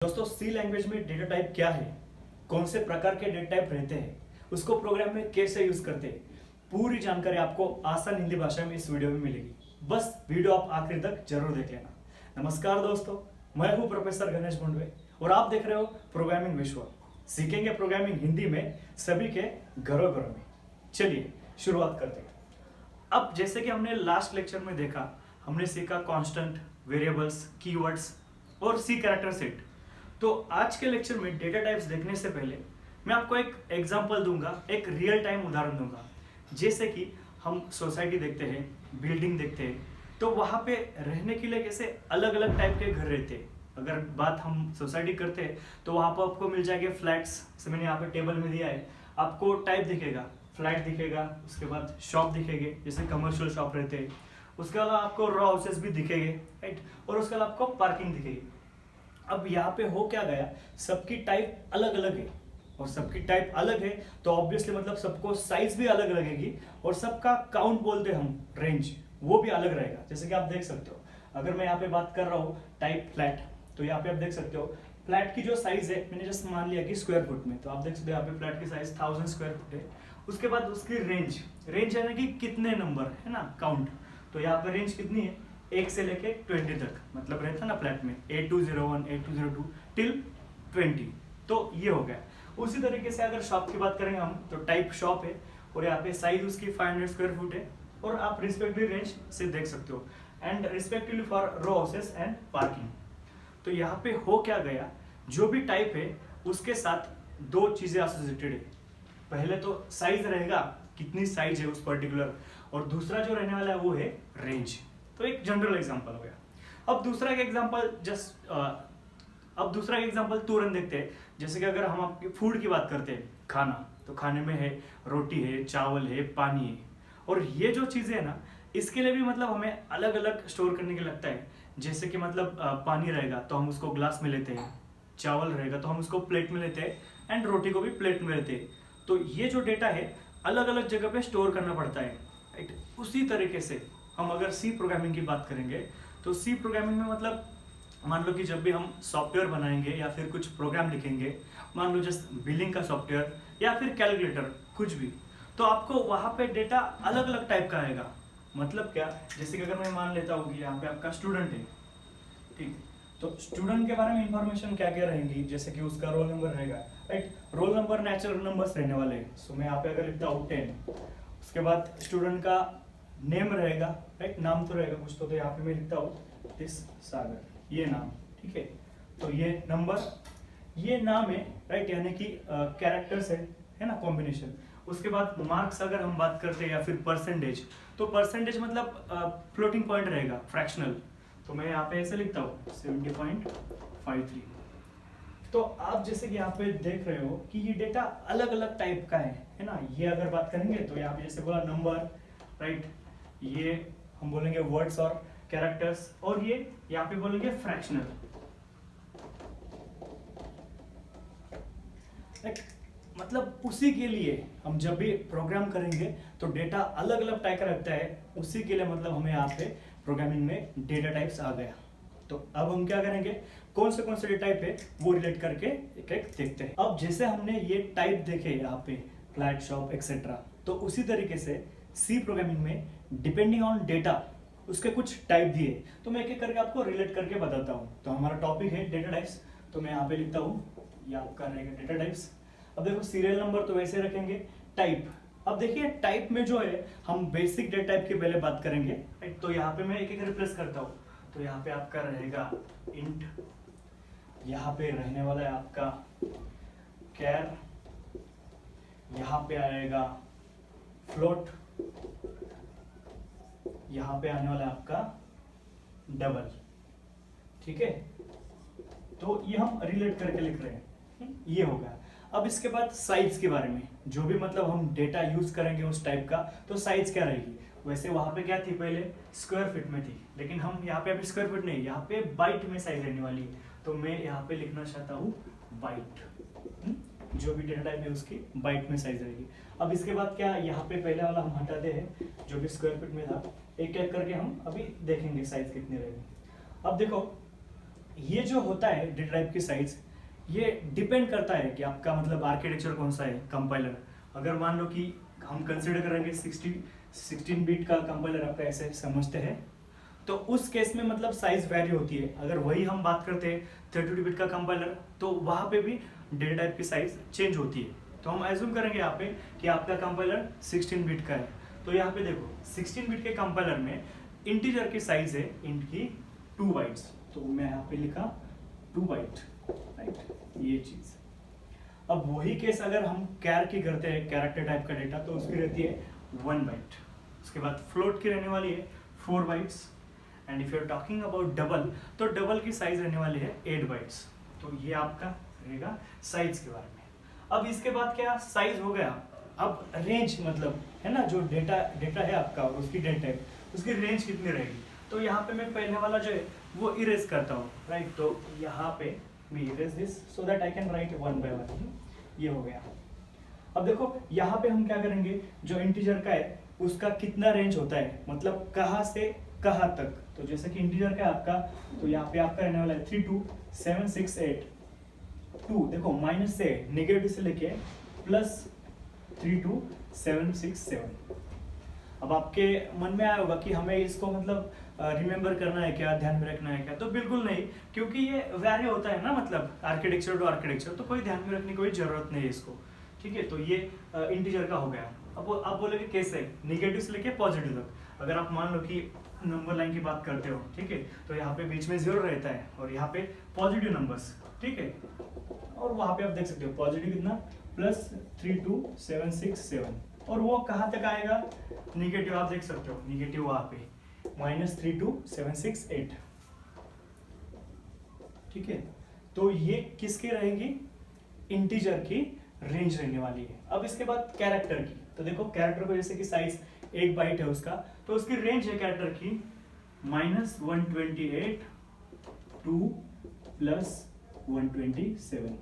दोस्तों सी लैंग्वेज में data type क्या है, कौन से प्रकार के डेटा टाइप रहते हैं, उसको प्रोग्राम में कैसे यूज करते हैं, पूरी जानकारी आपको आसान हिंदी भाषा में इस वीडियो में मिलेगी। बस वीडियो आप आखिर तक जरूर देख लेना। नमस्कार दोस्तों, मैं हूं प्रोफेसर गणेश भंडवे और आप देख रहे हो प्रोग्रामिंग विश्व। सीखेंगे प्रोग्रामिंग हिंदी में सभी के घरों घरों में। चलिए शुरुआत करते हैं। अब जैसे कि हमने लास्ट लेक्चर में देखा, हमने सीखा कांस्टेंट, वेरिएबल्स, कीवर्ड्स और सी कैरेक्टर सेट। तो आज के लेक्चर में डेटा टाइप्स देखने से पहले मैं आपको एक एग्जांपल दूंगा, एक रियल टाइम उदाहरण दूंगा। जैसे कि हम सोसाइटी देखते हैं, बिल्डिंग देखते हैं, तो वहाँ पे रहने के लिए कैसे अलग अलग टाइप के घर रहते हैं। अगर बात हम सोसाइटी करते हैं तो वहाँ पर आपको मिल जाएंगे फ्लैट्स। जैसे मैंने यहाँ पे टेबल में दिया है, आपको टाइप दिखेगा, फ्लैट दिखेगा, उसके बाद शॉप दिखेंगे, जैसे कमर्शियल शॉप रहते हैं। उसके अलावा आपको रॉ हाउसेस भी दिखेंगे, राइट, और उसके अलावा आपको पार्किंग दिखेगी। अब यहाँ पे हो क्या गया, सबकी टाइप अलग अलग है, और सबकी टाइप अलग है तो ऑब्वियसली मतलब सबको साइज भी अलग लगेगी, और सबका काउंट बोलते हैं हम, रेंज, वो भी अलग रहेगा। जैसे कि आप देख सकते हो, अगर मैं यहाँ पे बात कर रहा हूँ टाइप फ्लैट, तो यहाँ पे आप देख सकते हो फ्लैट की जो साइज है, मैंने जस्ट मान लिया कि स्क्वायर फुट में, तो आप देख सकते हो यहाँ पे फ्लैट की साइज 1000 स्क्वायर फुट है। उसके बाद उसकी रेंज, रेंज यानी कि कितने नंबर है ना, काउंट। तो यहाँ पे रेंज कितनी है, 1 से लेके 20 तक, मतलब रहता ना फ्लैट में A201 A202 टिल 20। तो ये हो गया। उसी तरीके से अगर शॉप की बात करेंगे हम, तो टाइप शॉप है और यहाँ पे साइज उसकी 500 स्क्वायर फुट है, और आप रिस्पेक्टिवली रेंज से देख सकते हो, and respectively four row houses and parking. तो यहाँ पे हो क्या गया, जो भी टाइप है उसके साथ दो चीजें एसोसिएटेड है। पहले तो साइज रहेगा, कितनी साइज है उस पर्टिकुलर, और दूसरा जो रहने वाला है वो है रेंज। तो एक जनरल एग्जांपल हो गया। अब दूसरा एक एग्जांपल तुरंत देखते हैं। जैसे कि अगर हम आपके फूड की बात करते हैं, खाना, तो खाने में है रोटी है, चावल है, पानी है, और ये जो चीजें है ना, इसके लिए भी मतलब हमें अलग अलग स्टोर करने के लगता है। जैसे कि मतलब पानी रहेगा तो हम उसको ग्लास में लेते हैं, चावल रहेगा तो हम उसको प्लेट में लेते हैं, एंड रोटी को भी प्लेट में लेते हैं। तो ये जो डेटा है अलग अलग जगह पे स्टोर करना पड़ता है, राइट। उसी तरीके से हम अगर सी प्रोग्रामिंग की बात करेंगे, तो सी प्रोग्रामिंग में मतलब मान लो कि जब भी हम सॉफ्टवेयर बनाएंगे या फिर कुछ प्रोग्राम लिखेंगे, मान लो जस्ट बिलिंग का सॉफ्टवेयर या फिर कैलकुलेटर, कुछ भी, तो आपको वहाँ पे डेटा अलग अलग टाइप का आएगा। मतलब क्या, जैसे कि अगर मैं मान लेता हूँ कि यहाँ पे आपका स्टूडेंट है, ठीक, तो स्टूडेंट के बारे में इंफॉर्मेशन क्या क्या रहेंगी, जैसे कि उसका रोल नंबर रहेगा, right. Roll number natural numbers रहने वाले हैं। सो मैं यहाँ पे अगर लिखता हूँ 10, उसके बाद स्टूडेंट का नेम रहेगा, राइट, नाम तो रहेगा कुछ, तो यहाँ पे मैं लिखता हूँ दिस सागर, ये नाम, ठीक है। तो ये नंबर, ये नाम है, राइट, यानी कि कैरेक्टर्स है ना, कॉम्बिनेशन। उसके बाद मार्क्स अगर हम बात करते हैं, या फिर परसेंटेज, तो परसेंटेज मतलब फ्लोटिंग पॉइंट रहेगा, फ्रैक्शनल। तो मैं यहाँ पे ऐसे लिखता हूँ 70.53। तो आप जैसे कि यहाँ पे देख रहे हो कि ये डेटा अलग अलग टाइप का है ना। ये अगर बात करेंगे तो यहाँ पे जैसे बोला नंबर, राइट, ये हम बोलेंगे वर्ड्स और कैरेक्टर्स, और ये यहाँ पे बोलेंगे फ्रैक्शनल, राइट। मतलब उसी के लिए हम जब भी प्रोग्राम करेंगे तो डेटा अलग अलग टाइप का रहता है, उसी के लिए मतलब हमें यहाँ पे प्रोग्रामिंग में डेटा टाइप्स आ गया। तो अब हम क्या करेंगे, कौन से डेटा टाइप है वो रिलेट करके एक एक देखते हैं। अब जैसे हमने ये टाइप देखे यहाँ पे, फ्लैट, शॉप, एक्सेट्रा, तो उसी तरीके से सी प्रोग्रामिंग में डिपेंडिंग ऑन डेटा उसके कुछ टाइप दिए। तो मैं एक एक करके आपको रिलेट करके बताता हूँ। तो हमारा टॉपिक है डेटा टाइप्स, तो मैं यहाँ पे लिखता हूँ, ये आपका रहेगा डेटा टाइप्स। अब देखो सीरियल नंबर तो वैसे रखेंगे, टाइप, अब देखिए टाइप में जो है हम बेसिक डेटा टाइप की पहले बात करेंगे, राइट। तो यहाँ पे मैं एक एक रिप्लेस करता हूँ। तो यहाँ पे आपका रहेगा इंट, यहाँ पे रहने वाला है आपका कैर, यहाँ पे आएगा फ्लोट, यहाँ पे आने वाला है आपका डबल, ठीक है। तो ये हम रिलेट करके लिख रहे हैं, ये होगा। अब इसके बाद साइज के बारे में, जो भी मतलब हम डेटा यूज करेंगे उस टाइप का, तो साइज क्या रहेगी। वैसे वहां पे क्या थी, पहले स्क्वायर फीट में थी, लेकिन हम यहाँ पे अभी स्क्वायर फीट नहीं, यहाँ पे बाइट में साइज रहने वाली है। तो मैं यहाँ पे लिखना चाहता हूँ बाइट, जो भी डेटा टाइप है उसकी बाइट में साइज रहेगी। अब इसके बाद क्या, यहाँ पे पहले वाला हम हटाते हैं, जो भी स्क्वायर फीट में था, एक एक करके हम अभी देखेंगे साइज कितनी रहेगी। अब देखो ये जो होता है डेटा टाइप की साइज, ये डिपेंड करता है कि आपका मतलब आर्किटेक्चर कौन सा है, कंपाइलर। अगर मान लो कि हम कंसिडर करेंगे 16 बिट का कंपाइलर आपका ऐसे समझते हैं, तो उस केस में मतलब साइज वैरी होती है। अगर वही हम बात करते हैं 32 बिट का कंपाइलर, तो वहाँ पे भी डेटा टाइप की साइज चेंज होती है। तो हम एज्यूम करेंगे यहाँ पे कि आपका कंपाइलर 16 बिट का है, तो यहाँ पे देखो 16 बिट के कंपाइलर में इंटीजर की साइज है इंट की 2 बाइट्स, तो मैं यहाँ पे लिखा 2 बाइट, राइट, ये चीज। अब वही केस अगर हम कैर की करते हैं, कैरेक्टर टाइप का डेटा, तो उसकी रहती है 1 बाइट। उसके बाद फ्लोट की रहने वाली है 4 bytes, and if you are talking about double, तो डबल की साइज रहने वाली है 8 बाइट्स। तो ये आपका रहेगा साइज के बारे में। अब इसके बाद क्या साइज हो गया, अब रेंज मतलब है ना, जो डेटा है आपका और उसकी डेटा टाइप, उसकी रेंज कितनी रहेगी। तो यहाँ पे मैं पहले वाला जो है वो इरेज करता हूँ, राइट। तो यहाँ पे we erase this so that I can write 1 by 1। ये हो गया। अब देखो यहाँ पे हम क्या करेंगे, जो इंटीजर का है उसका कितना रेंज होता है, मतलब कहाँ से कहाँ तक। तो जैसे कि इंटीजर का है आपका, तो यहाँ पे आपका रहने वाला है 32768 2, देखो माइनस से नेगेटिव से लेके प्लस 32767। अब आपके मन में आया होगा कि हमें इसको मतलब रिमेंबर करना है क्या, ध्यान में रखना है क्या, तो बिल्कुल नहीं, क्योंकि ये वैरी होता है ना, मतलब आर्किटेक्चर टू आर्किटेक्चर, तो कोई ध्यान में रखने की कोई जरूरत नहीं है इसको, ठीक है। तो ये इंटीजर का हो गया। अब आप बोलोगे कैसे, नेगेटिव से लेके पॉजिटिव तक। अगर आप मान लो कि नंबर लाइन की बात करते हो, ठीक है, तो यहाँ पे बीच में 0 रहता है और यहाँ पे पॉजिटिव नंबर्स, ठीक है। और वहाँ पे आप देख सकते हो पॉजिटिव कितना, प्लस 32767, और वो कहाँ तक आएगा, निगेटिव आप देख सकते हो, निगेटिव वहाँ पे -32768, ठीक है। तो ये किसकी रहेगी, इंटीजर की रेंज रहने वाली है। अब इसके बाद कैरेक्टर की, तो देखो कैरेक्टर को जैसे कि साइज 1 बाइट है उसका, तो उसकी रेंज है कैरेक्टर की -128 2 + 127,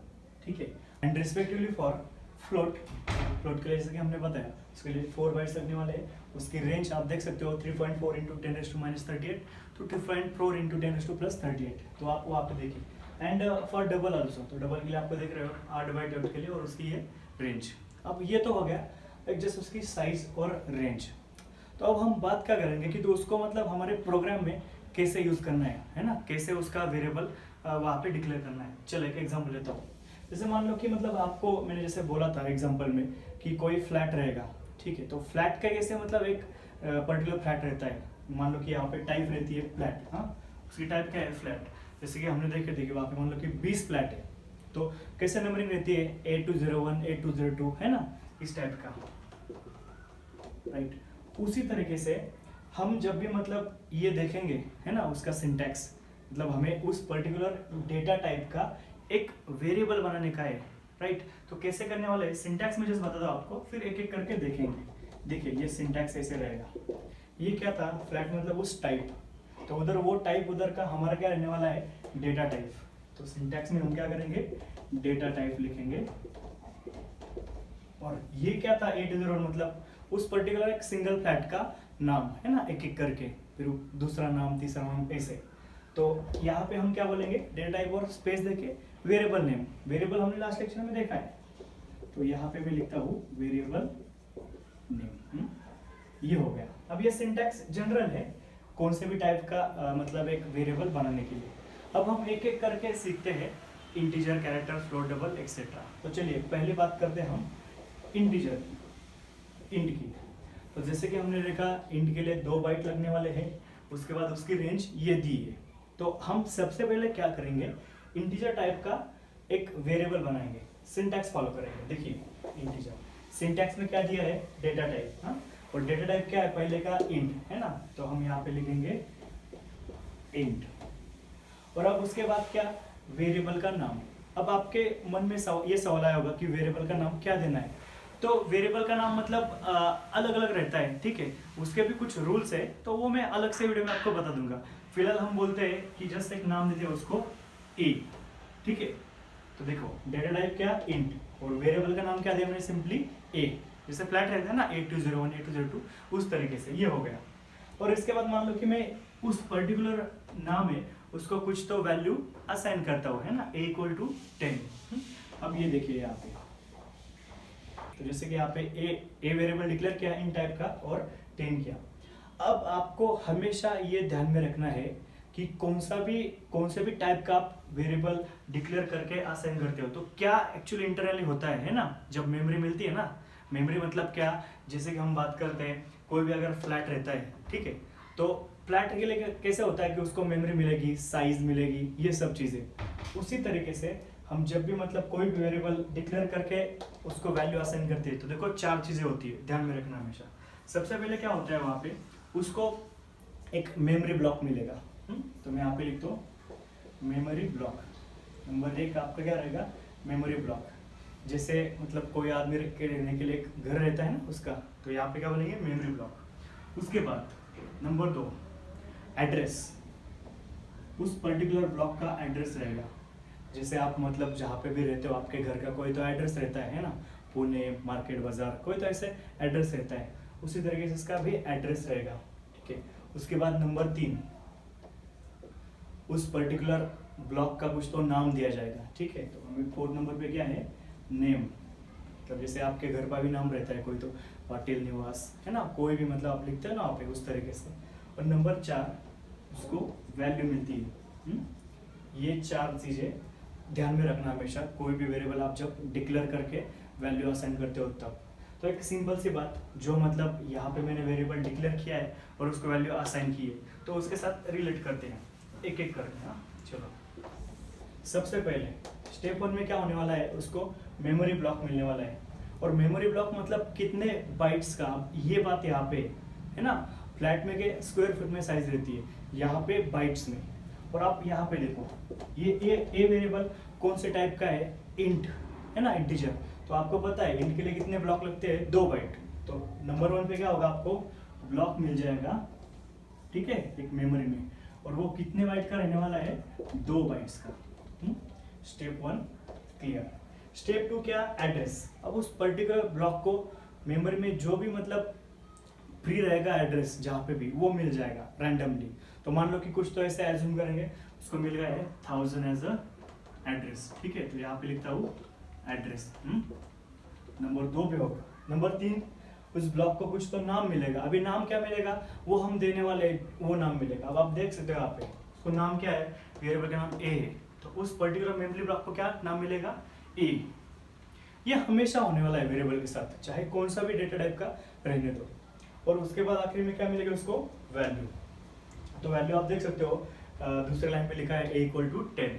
ठीक है। एंड रिस्पेक्टिवली फॉर फ्लोट के लिए जैसे कि हमने बताया, उसके लिए 4 बाइट्स लगने वाले हैं। उसकी रेंज आप देख सकते हो 3.4 × 10⁻38, तो 2.4 × 10⁻38, तो आप वहाँ पे देखिए। एंड फॉर डबल आल्सो, तो डबल के लिए आपको देख रहे हो 8 बाइट है उसके लिए, और उसकी ये रेंज। अब ये तो हो गया एक जस्ट उसकी साइज और रेंज। तो अब हम बात क्या करेंगे कि तो उसको मतलब हमारे प्रोग्राम में कैसे यूज करना है ना, कैसे उसका वेरिएबल वहाँ पे डिक्लेयर करना है। चलो एक एग्जाम्पल लेता हूँ। जैसे मान लो कि मतलब आपको मैंने जैसे बोला था एग्जाम्पल में कि कोई फ्लैट रहेगा, ठीक है। तो फ्लैट का कैसे मतलब एक पर्टिकुलर फ्लैट रहता है, मान लो कि यहाँ पे टाइप रहती है फ्लैट, हाँ, उसकी टाइप क्या है फ्लैट। जैसे कि हमने देखिए वहाँ पे मान लो कि 20 फ्लैट है, तो कैसे नंबरिंग रहती है A201 A202, है ना, इस टाइप का, राइट। उसी तरीके से हम जब भी मतलब ये देखेंगे, है ना, उसका सिंटैक्स, मतलब हमें उस पर्टिकुलर डेटा टाइप का एक वेरिएबल बनाने का है, राइट। तो कैसे करने वाले, सिंटैक्स में जस्ट बता दो आपको, फिर एक एक करके देखेंगे। देखिए ये सिंटैक्स ऐसे रहेगा। ये क्या था, फ्लैट मतलब उस टाइप, तो उधर वो टाइप, उधर का हमारा क्या रहने वाला है, डेटा टाइप। तो सिंटैक्स में हम क्या करेंगे, डेटा टाइप लिखेंगे। और ये क्या था 801, मतलब उस पर्टिकुलर एक सिंगल फ्लैट का नाम, है ना, एक एक करके, फिर दूसरा नाम, तीसरा नाम, ऐसे। तो यहाँ पे हम क्या बोलेंगे, डेटा टाइप और स्पेस देके वेरिएबल नेम। वेरिएबल हमने लास्ट लेक्चर में देखा है, तो यहाँ पे मैं लिखता हूँ वेरिएबल नेम। ये हो गया। अब ये सिंटैक्स जनरल है कौन से भी टाइप का मतलब एक वेरिएबल बनाने के लिए। अब हम एक एक करके सीखते हैं, integer, character, float, double, etcetera. तो चलिए पहले बात करते हैं हम इंटीजर, इंट की। तो जैसे कि हमने देखा इंट के लिए 2 बाइट लगने वाले हैं, उसके बाद उसकी रेंज ये दी है। तो हम सबसे पहले क्या करेंगे, इंटीजर टाइप का एक वेरिएबल बनाएंगे, सिंटैक्स फॉलो करेंगे। देखिए इंटीजर सिंटैक्स में क्या दिया है, डेटा टाइप, हाँ, और डेटा टाइप क्या है, पहले का इंट है ना, तो हम यहाँ पे लिखेंगे इंट। और अब उसके बाद क्या, वेरिएबल का नाम। अब आपके मन में ये सवाल आया होगा कि वेरिएबल का नाम क्या देना है। तो वेरिएबल का नाम मतलब अलग अलग रहता है, ठीक है, उसके भी कुछ रूल्स है, तो वो मैं अलग से वीडियो में आपको बता दूंगा। फिलहाल हम बोलते हैं कि जस्ट एक नाम देते हैं उसको ए, ठीक है। तो देखो डेटा टाइप क्या, इंट, और वेरिएबल का नाम क्या दिया मैंने, सिंपली ए। जैसे फ्लैट रहता है ना A201 A202, उस तरीके से ये हो गया। और इसके बाद मान लो कि मैं उस पर्टिकुलर नाम है उसको कुछ तो वैल्यू असाइन करता हो, है ना, a इक्वल टू 10। अब ये देखिए यहाँ पे, तो जैसे कि यहाँ पे ए वेरिएबल डिक्लेयर किया इन टाइप का और 10 किया। अब आपको हमेशा ये ध्यान में रखना है कि कौन से भी टाइप का आप वेरिएबल डिक्लेयर करके असाइन करते हो तो क्या एक्चुअली इंटरनली होता है ना, जब मेमोरी मिलती है ना, मेमोरी मतलब क्या, जैसे कि हम बात करते हैं कोई भी अगर फ्लैट रहता है, ठीक है, तो फ्लैट के लिए कैसे होता है कि उसको मेमोरी मिलेगी, साइज मिलेगी, ये सब चीज़ें। उसी तरीके से हम जब भी मतलब कोई भी वेरिएबल डिक्लेयर करके उसको वैल्यू असाइन करते हैं तो देखो 4 चीज़ें होती है, ध्यान में रखना हमेशा। सबसे पहले क्या होता है वहाँ पे, उसको एक मेमोरी ब्लॉक मिलेगा। तो मैं यहाँ पे लिखता हूँ मेमोरी ब्लॉक। नंबर 1 आपका क्या रहेगा, मेमोरी ब्लॉक। जैसे मतलब कोई आदमी रख के रहने के लिए एक घर रहता है ना उसका, तो यहाँ पे क्या बनेंगे, मेमोरी ब्लॉक। उसके बाद नंबर 2 एड्रेस, उस पर्टिकुलर ब्लॉक का एड्रेस रहेगा। जैसे आप मतलब जहाँ पे भी रहते हो आपके घर का कोई तो एड्रेस रहता है ना, पुणे, मार्केट, बाजार, कोई तो ऐसे एड्रेस रहता है, उसी तरीके से इसका भी एड्रेस रहेगा, ठीक है। उसके बाद नंबर 3 उस पर्टिकुलर ब्लॉक का कुछ तो नाम दिया जाएगा, ठीक है। तो हमें 4 नंबर पे क्या है, नेम। मतलब जैसे आपके घर का भी नाम रहता है कोई तो पाटिल निवास, है ना, कोई भी मतलब आप लिखते हो ना आप उस तरीके से। और नंबर 4 उसको वैल्यू मिलती है। ये 4 चीज़ें ध्यान में रखना हमेशा, कोई भी वेरिएबल आप जब डिक्लेयर करके वैल्यू असाइन करते हो तब। तो एक सिंपल सी बात, जो मतलब यहाँ पे मैंने वेरिएबल डिक्लेयर किया है और उसको वैल्यू असाइन की है, तो उसके साथ रिलेट करते हैं एक एक करके। हाँ चलो, सबसे पहले स्टेप 1 में क्या होने वाला है, उसको मेमोरी ब्लॉक मिलने वाला है। और मेमोरी ब्लॉक मतलब कितने बाइट्स का, ये बात यहाँ पे है ना, फ्लैट में के स्क्वायर फुट में साइज रहती है, यहाँ पे बाइट्स में। और आप यहाँ पे देखो, ये ए वेरिएबल कौन से टाइप का है, इंट है ना, इंटीजर। तो आपको पता है इंट के लिए कितने ब्लॉक लगते हैं, 2 बाइट। तो नंबर 1 पे क्या होगा, आपको ब्लॉक मिल जाएगा, ठीक है, एक मेमोरी में, और वो कितने बाइट का रहने वाला है, 2 बाइट्स का। Step 1 clear. स्टेप 2 क्या, एड्रेस। अब उस पर्टिकुलर ब्लॉक को मेमोरी में जो भी मतलब फ्री रहेगा एड्रेस जहाँ पे भी, वो मिल जाएगा रैंडमली। तो मान लो कि कुछ तो ऐसे एज्यूम करेंगे, उसको मिल गया है 1000 एज अ एड्रेस, ठीक है। तो यहाँ पे लिखता हूँ एड्रेस। नंबर 2 पे होगा। नंबर 3 उस ब्लॉक को कुछ तो नाम मिलेगा। अभी नाम क्या मिलेगा, वो हम देने वाले, वो नाम मिलेगा। अब आप देख सकते हो यहाँ पे उसको नाम क्या है, वेरिएबल का नाम ए है, तो उस पर्टिकुलर मेमोरी ब्लॉक को क्या नाम मिलेगा, ए। ये हमेशा होने वाला है वेरिएबल के साथ, चाहे कौन सा भी डेटा टाइप का रहने दो। और उसके बाद आखिर में क्या मिलेगा उसको, वैल्यू। तो वैल्यू आप देख सकते हो दूसरे लाइन पे लिखा है a इक्वल टू 10,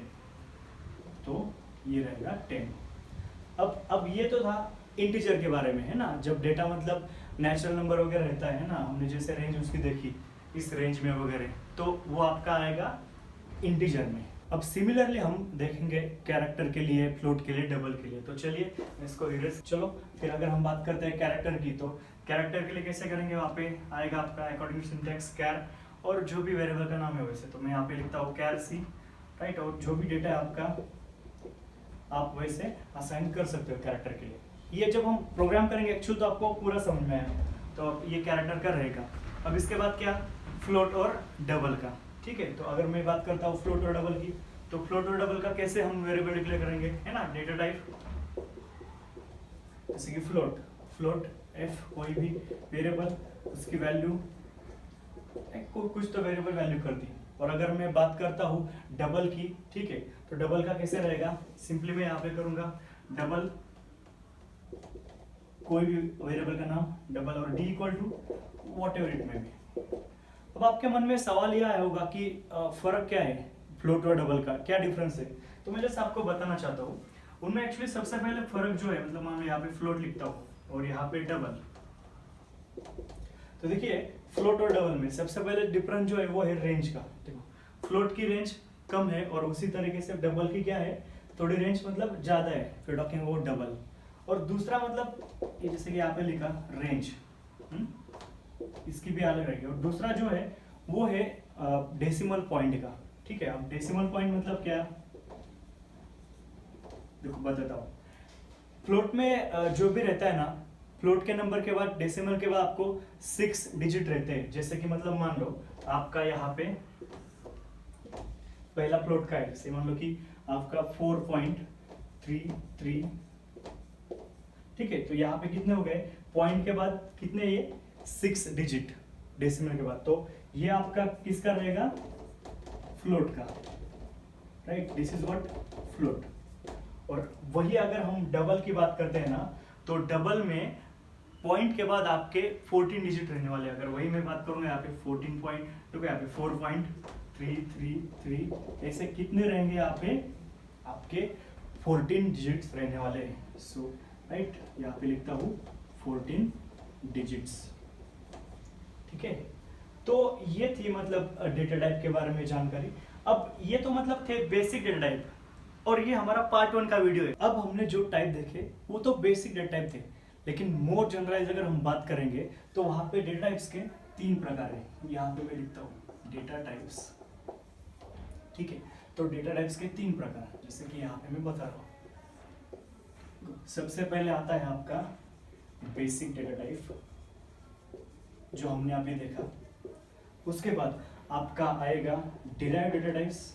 तो ये रहेगा 10। अब ये तो था इंटीजर के बारे में, है ना, जब डेटा मतलब नेचुरल नंबर वगैरह रहता है ना, हमने जैसे रेंज उसकी देखी इस रेंज में वगैरह, तो वो आपका आएगा इंटीजर में। अब सिमिलरली हम देखेंगे कैरेक्टर के लिए, फ्लोट के लिए, डबल के लिए। तो चलिए मैं इसको इरेज, चलो फिर अगर हम बात करते हैं कैरेक्टर की, तो कैरेक्टर के लिए कैसे करेंगे, वहाँ पे आएगा आपका अकॉर्डिंग टू सिंटैक्स कैर, और जो भी वेरिएबल का नाम है वैसे, तो मैं यहाँ पे लिखता हूँ कैर सी, राइट। और जो भी डेटा है आपका आप वैसे असाइन कर सकते हो कैरेक्टर के लिए। ये जब हम प्रोग्राम करेंगे एक्चुअल तो आपको पूरा समझ में आया, तो ये कैरेक्टर का रहेगा। अब इसके बाद क्या, फ्लोट और डबल का, ठीक है। तो अगर मैं बात करता हूँ फ्लोट और डबल की, तो फ्लोट और डबल का कैसे हम वेरिएबल डिक्लेयर करेंगे, है ना, डेटा टाइप, जैसे कि फ्लोट एफ कोई भी वेरिएबल, उसकी वैल्यू कुछ तो वेरिएबल वैल्यू कर दी। और अगर मैं बात करता हूँ डबल की, ठीक है, तो डबल का कैसे रहेगा, सिंपली मैं यहाँ पे करूंगा डबल कोई भी वेरिएबल का नाम डबल, और D equal to whatever it में भी। अब आपके मन में सवाल यह आया होगा कि फर्क क्या है फ्लोट और डबल का, क्या डिफरेंस है। तो मैं जैसे आपको बताना चाहता हूँ, उनमें एक्चुअली सबसे पहले फर्क जो है, मतलब मान लो यहाँ पे फ्लोट लिखता हूँ और यहाँ पे डबल, तो देखिए फ्लोट और डबल में सबसे पहले डिफरेंस जो है वो है रेंज का। देखो फ्लोट की रेंज कम है और उसी तरीके से डबल की क्या है, थोड़ी रेंज मतलब ज्यादा है, फिर टॉकिंग अबाउट डबल। और दूसरा मतलब ये जैसे कि यहाँ पे लिखा रेंज, इसकी भी अलग रहेगी। और दूसरा जो है वो है डेसिमल पॉइंट का, ठीक है। अब डेसिमल पॉइंट मतलब क्या, देखो बताता हूँ। फ्लोट में जो भी रहता है ना, फ्लोट के नंबर के बाद डेसिमल के बाद आपको 6 डिजिट रहते हैं। जैसे कि मतलब मान लो आपका यहाँ पे पहला फ्लोट का है, जैसे मान लो कि आपका 4.33, ठीक है। तो यहाँ पे कितने हो गए, पॉइंट के बाद कितने, ये 6 डिजिट डेसिमल के बाद, तो ये आपका किसका रहेगा, फ्लोट का, right. This is what float. और वही अगर हम डबल की बात करते हैं ना, तो डबल में पॉइंट के बाद आपके 14 डिजिट रहने वाले। अगर वही मैं बात करूंगा यहाँ पे 14 पॉइंट, तो यहाँ पे 4.333, ऐसे कितने रहेंगे यहाँ पे आपके 14 डिजिट्स रहने वाले हैं। सो राइट, यहाँ पे लिखता हूँ 14 डिजिट्स, ठीक है। तो ये थी मतलब डेटा टाइप के बारे में जानकारी। अब ये तो मतलब थे बेसिक डेटा टाइप, और ये हमारा पार्ट 1 का वीडियो है। अब हमने जो टाइप देखे वो तो बेसिक डेटा टाइप थे, लेकिन मोर जनरलाइज अगर हम बात करेंगे तो वहां पे डेटा टाइप्स के 3 प्रकार है। यहाँ पे मैं लिखता हूँ डेटा टाइप्स, ठीक है। तो डेटा टाइप्स के 3 प्रकार, जैसे कि यहाँ पे मैं बता रहा हूँ। सबसे पहले आता है आपका बेसिक डेटा टाइप, जो हमने अभी देखा। उसके बाद आपका आएगा डिराइव्ड डेटा टाइप्स,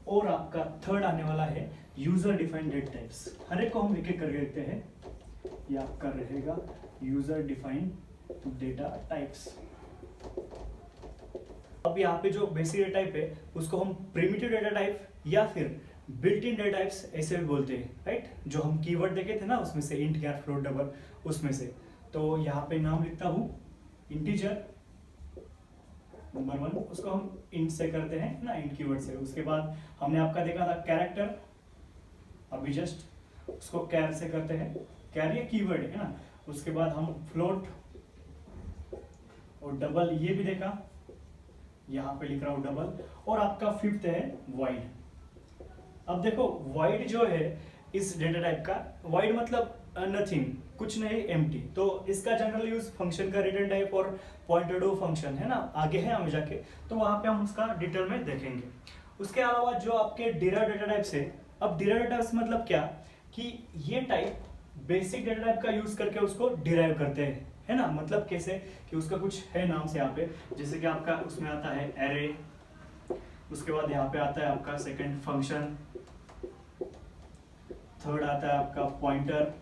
और आपका थर्ड आने वाला है यूजर डिफाइंड डेटा टाइप्स। हर एक को हम एक एक करके देखते हैं। ये आपका रहेगा यूजर डिफाइंड डेटा टाइप्स। अब यहाँ पे जो बेसिक डेटा टाइप है उसको हम प्रिमिटिव डेटा टाइप या फिर बिल्ट इन डेटा टाइप्स ऐसे भी बोलते हैं, राइट। जो हम कीवर्ड देखे थे ना, उसमें से इंट, कैर, फ्लोट, डबल, उसमें से। तो यहाँ पे नाम लिखता हूँ इंटीजर नंबर 1, उसको हम इंट से करते हैं ना, इंट कीवर्ड से। उसके बाद हमने आपका देखा था कैरेक्टर, अभी जस्ट उसको कैर से करते हैं, कैर ये कीवर्ड है ना। उसके बाद हम फ्लोट और डबल ये भी देखा, यहाँ पे लिख रहा हूँ डबल। और आपका 5th है वाइड। अब देखो वाइड जो है इस डेटा टाइप का, वाइड मतलब नथिंग, कुछ नहीं, एम्प्टी। तो इसका जनरल यूज फंक्शन का रिटर्न टाइप और पॉइंटर टू फंक्शन है ना, आगे है हमें जाके, तो वहां पे हम उसका डिटेल में देखेंगे। उसके अलावा जो आपके डिराइव्ड डेटा टाइप्स है, अब डिराइव्ड डेटा टाइप्स मतलब क्या, कि ये टाइप बेसिक डेटा टाइप का यूज करके उसको डिराइव करते हैं, है ना। मतलब कैसे, कि उसका कुछ है नाम से यहाँ पे, जैसे कि आपका उसमें आता है एरे, उसके बाद यहाँ पे आता है आपका सेकंड फंक्शन, थर्ड आता है आपका पॉइंटर,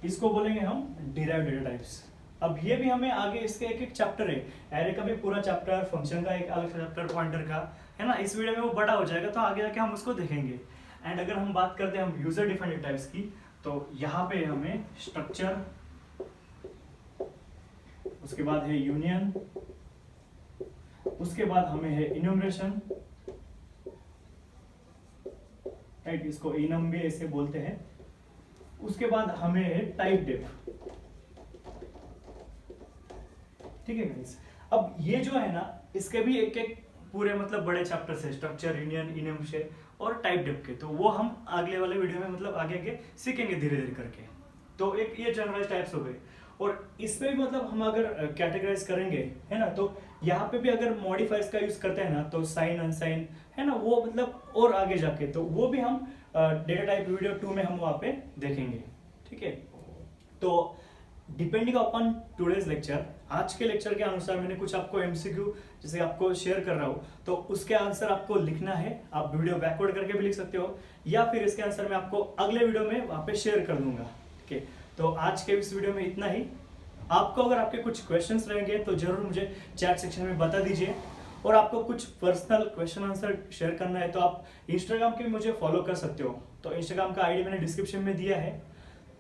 इसको बोलेंगे हम डिराइव्ड डेटा टाइप्स। अब ये भी हमें आगे इसके एक एक चैप्टर है, एरे का भी पूरा चैप्टर, फंक्शन का एक अलग चैप्टर, पॉइंटर का, है ना। इस वीडियो में वो बड़ा हो जाएगा, तो आगे जाके हम उसको देखेंगे। एंड अगर हम बात करते हैं हम यूजर डिफाइंड डेटा टाइप्स की, तो यहाँ पे हमें स्ट्रक्चर, उसके बाद है यूनियन, उसके बाद हमें है इन्यूमरेशन, राइट, इसको इनम भी ऐसे बोलते हैं। उसके बाद हमें है टाइप डेफ, ठीक है गाइस। अब ये जो है ना, इसके भी एक एक पूरे मतलब बड़े चैप्टर्स है, स्ट्रक्चर, यूनियन, इनम और टाइप डेफ के। तो वो हम अगले वाले वीडियो में मतलब आगे आगे सीखेंगे धीरे धीरे करके। तो एक ये जनरलाइज टाइप्स हो गए। और इसमें भी मतलब हम अगर कैटेगराइज करेंगे, है ना, तो यहाँ पे भी अगर मॉडिफायर्स का यूज करते हैं ना, तो साइन, अनसाइन, है ना, वो मतलब और आगे जाके, तो वो भी हम डेटा टाइप वीडियो 2 में हम वहाँ पे देखेंगे, ठीक है। तो डिपेंडिंग अपॉन टुडेज लेक्चर, आज के लेक्चर के अनुसार मैंने कुछ आपको एमसीक्यू जैसे आपको शेयर कर रहा हूँ, तो उसके आंसर आपको लिखना है। आप वीडियो बैकवर्ड करके भी लिख सकते हो, या फिर इसके आंसर मैं आपको अगले वीडियो में वहाँ पे शेयर कर दूंगा, ठीक है। तो आज के इस वीडियो में इतना ही। आपको अगर आपके कुछ क्वेश्चंस रहेंगे तो जरूर मुझे चैट सेक्शन में बता दीजिए। और आपको कुछ पर्सनल क्वेश्चन आंसर शेयर करना है तो आप इंस्टाग्राम के भी मुझे फॉलो कर सकते हो। तो इंस्टाग्राम का आईडी मैंने डिस्क्रिप्शन में दिया है।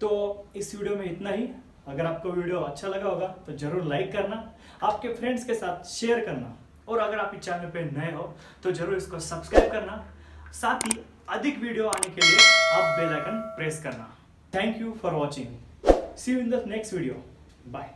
तो इस वीडियो में इतना ही। अगर आपको वीडियो अच्छा लगा होगा तो जरूर लाइक करना, आपके फ्रेंड्स के साथ शेयर करना, और अगर आप इस चैनल पे नए हो तो जरूर इसको सब्सक्राइब करना। साथ ही अधिक वीडियो आने के लिए आप बेल आइकन प्रेस करना। Thank you for watching. See you in the next video. Bye.